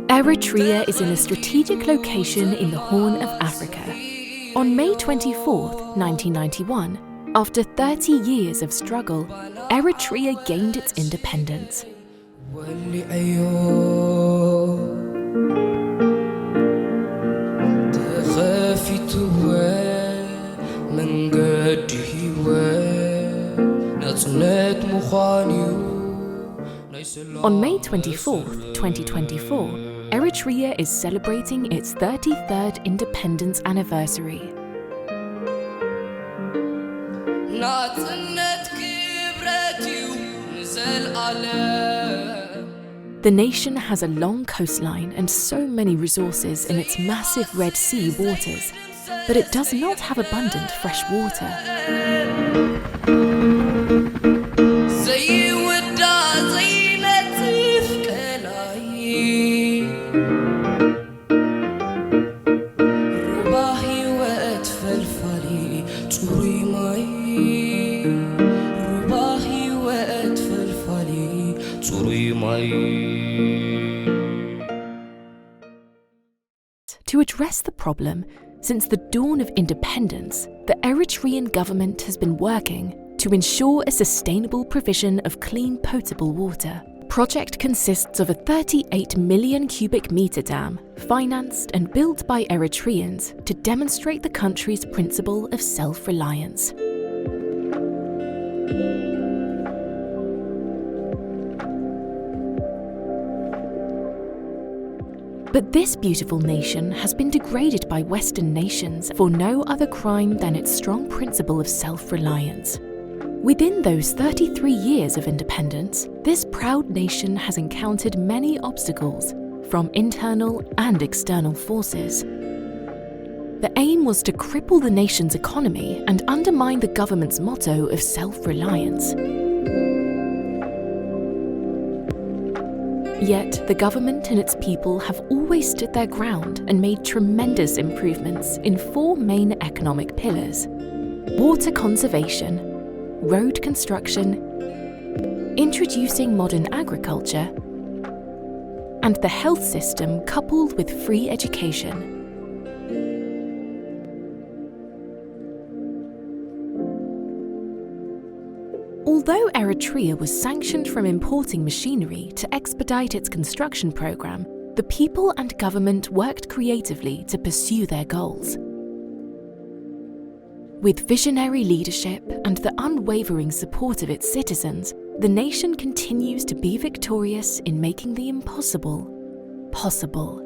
Eritrea is in a strategic location in the Horn of Africa. On May 24, 1991, after 30 years of struggle, Eritrea gained its independence. On May 24, 2024, Eritrea is celebrating its 33rd independence anniversary. The nation has a long coastline and so many resources in its massive Red Sea waters, but it does not have abundant fresh water. To address the problem, since the dawn of independence, the Eritrean government has been working to ensure a sustainable provision of clean potable water. The project consists of a 38 million cubic metre dam, financed and built by Eritreans to demonstrate the country's principle of self-reliance. But this beautiful nation has been degraded by Western nations for no other crime than its strong principle of self-reliance. Within those 33 years of independence, this proud nation has encountered many obstacles from internal and external forces. The aim was to cripple the nation's economy and undermine the government's motto of self-reliance. Yet, the government and its people have always stood their ground and made tremendous improvements in four main economic pillars: water conservation, road construction, introducing modern agriculture, and the health system coupled with free education. Although Eritrea was sanctioned from importing machinery to expedite its construction program, the people and government worked creatively to pursue their goals. With visionary leadership and the unwavering support of its citizens, the nation continues to be victorious in making the impossible possible.